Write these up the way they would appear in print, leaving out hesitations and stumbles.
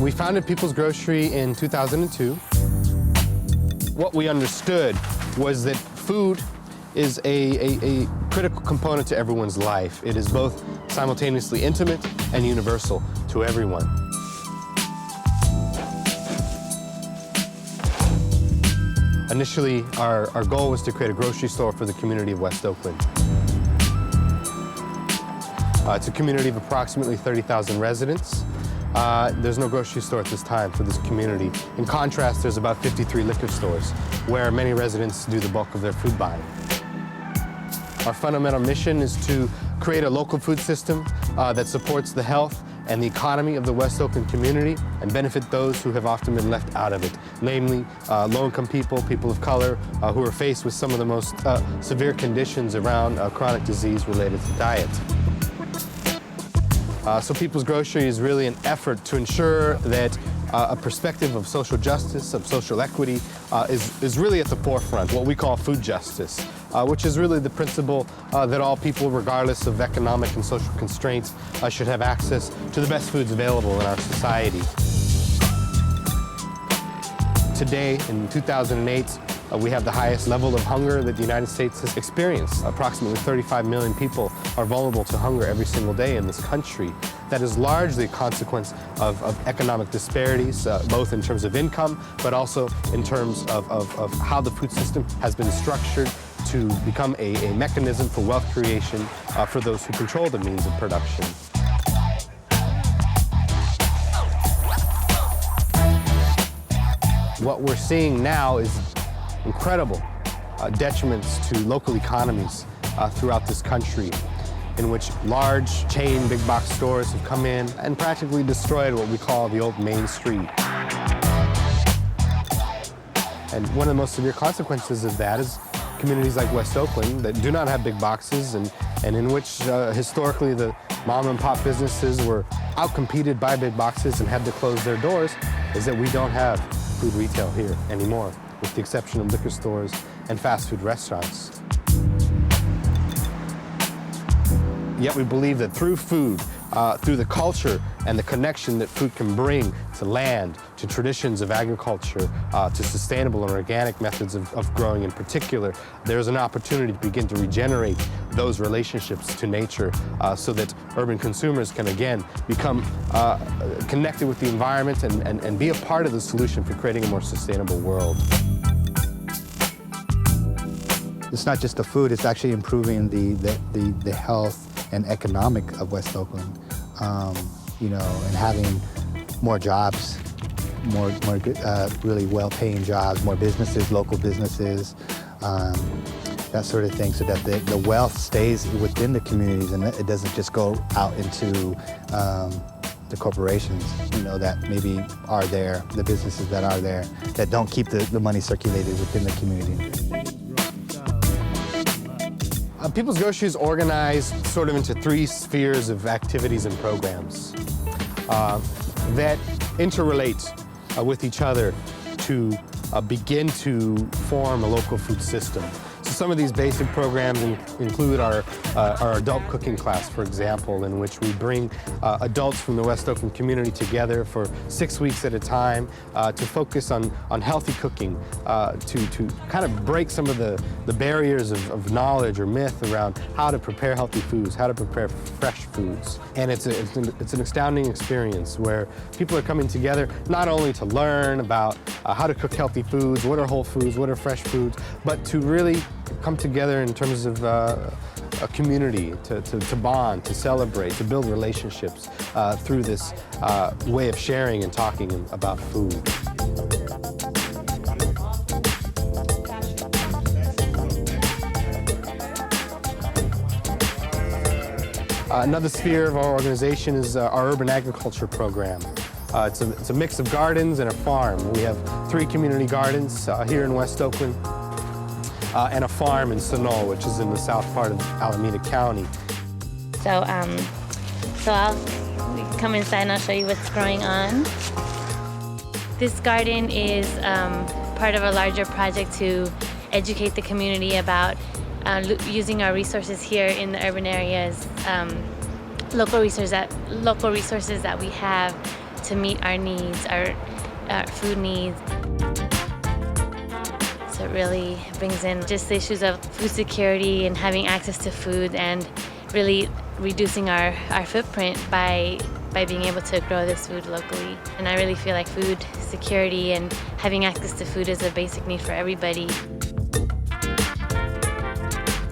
We founded People's Grocery in 2002. What we understood was that food is a critical component to everyone's life. It is both simultaneously intimate and universal to everyone. Initially, our goal was to create a grocery store for the community of West Oakland. It's a community of approximately 30,000 residents. There's no grocery store at this time for this community. In contrast, there's about 53 liquor stores where many residents do the bulk of their food buying. Our fundamental mission is to create a local food system that supports the health and the economy of the West Oakland community and benefit those who have often been left out of it, namely low-income people, people of color, who are faced with some of the most severe conditions around chronic disease related to diet. So People's Grocery is really an effort to ensure that a perspective of social justice, of social equity, is really at the forefront, what we call food justice, which is really the principle that all people, regardless of economic and social constraints, should have access to the best foods available in our society. Today, in 2008, we have the highest level of hunger that the United States has experienced. Approximately 35 million people are vulnerable to hunger every single day in this country. That is largely a consequence of economic disparities, both in terms of income, but also in terms of how the food system has been structured to become a mechanism for wealth creation for those who control the means of production. What we're seeing now is incredible detriments to local economies throughout this country, in which large chain big box stores have come in and practically destroyed what we call the old Main Street. And one of the most severe consequences of that is communities like West Oakland that do not have big boxes and in which historically the mom and pop businesses were outcompeted by big boxes and had to close their doors, is that we don't have food retail here anymore, with the exception of liquor stores and fast food restaurants. Yet we believe that through food, through the culture and the connection that food can bring to land, to traditions of agriculture, to sustainable and organic methods of growing in particular, there's an opportunity to begin to regenerate those relationships to nature so that urban consumers can again become connected with the environment and be a part of the solution for creating a more sustainable world. It's not just the food, it's actually improving the health and economic of West Oakland, you know, and having more jobs, more really well-paying jobs, more businesses, local businesses, that sort of thing, so that the wealth stays within the communities and it doesn't just go out into the corporations, you know, that maybe are there, the businesses that are there, that don't keep the money circulated within the community. People's Grocery is organized sort of into three spheres of activities and programs that interrelate with each other to begin to form a local food system. So some of these basic programs include our adult cooking class, for example, in which we bring adults from the West Oakland community together for 6 weeks at a time to focus on healthy cooking, to kind of break some of the barriers of knowledge or myth around how to prepare healthy foods, how to prepare fresh foods. And it's an astounding experience where people are coming together not only to learn about how to cook healthy foods, what are whole foods, what are fresh foods, but to really come together in terms of a community, to bond, to celebrate, to build relationships through this way of sharing and talking about food. Another sphere of our organization is our urban agriculture program. It's a mix of gardens and a farm. We have 3 community gardens here in West Oakland, and a farm in Sunol, which is in the south part of Alameda County. So we can come inside and I'll show you what's growing on. This garden is part of a larger project to educate the community about using our resources here in the urban areas, local resources that we have to meet our needs, our food needs. So it really brings in just the issues of food security and having access to food, and really reducing our footprint by being able to grow this food locally. And I really feel like food security and having access to food is a basic need for everybody.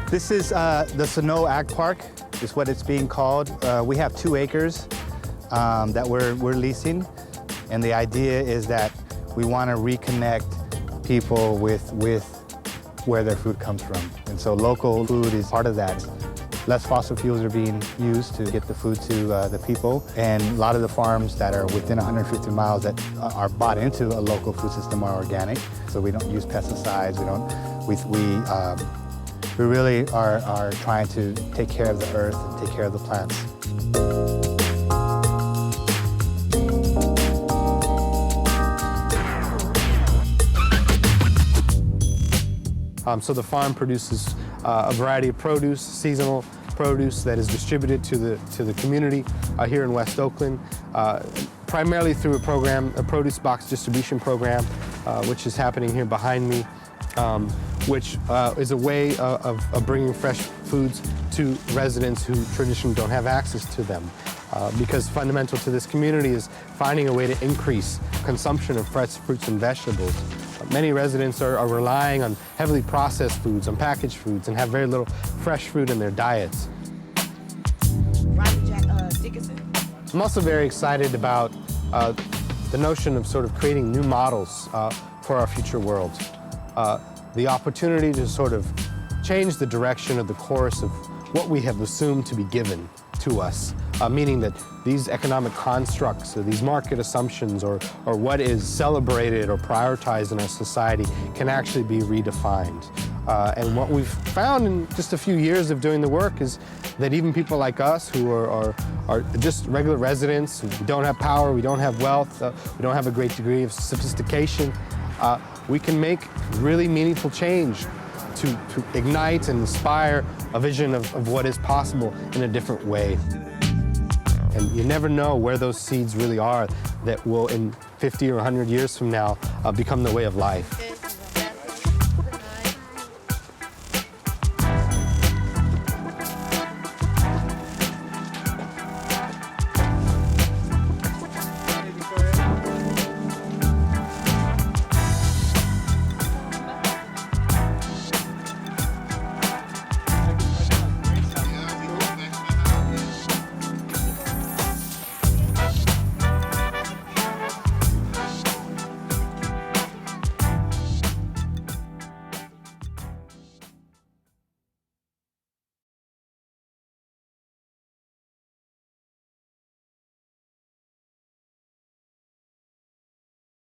This is the Snow Ag Park, is what it's being called. We have 2 acres that we're leasing, and the idea is that we want to reconnect people with where their food comes from. And so local food is part of that. Less fossil fuels are being used to get the food to the people, and a lot of the farms that are within 150 miles that are bought into a local food system are organic. So we don't use pesticides. We really are trying to take care of the earth and take care of the plants. So the farm produces a variety of produce, seasonal produce that is distributed to the community here in West Oakland, primarily through a produce box distribution program, which is happening here behind me, which is a way of bringing fresh foods to residents who traditionally don't have access to them. Because fundamental to this community is finding a way to increase consumption of fresh fruits and vegetables. Many residents are relying on heavily processed foods, on packaged foods, and have very little fresh fruit in their diets. I'm also very excited about the notion of sort of creating new models for our future world. The opportunity to sort of change the direction of the course of what we have assumed to be given to us, meaning that these economic constructs, or these market assumptions, or what is celebrated or prioritized in our society can actually be redefined. And what we've found in just a few years of doing the work is that even people like us who are just regular residents, we don't have power, we don't have wealth, we don't have a great degree of sophistication, we can make really meaningful change to ignite and inspire a vision of what is possible in a different way. And you never know where those seeds really are that will, in 50 or 100 years from now, become the way of life.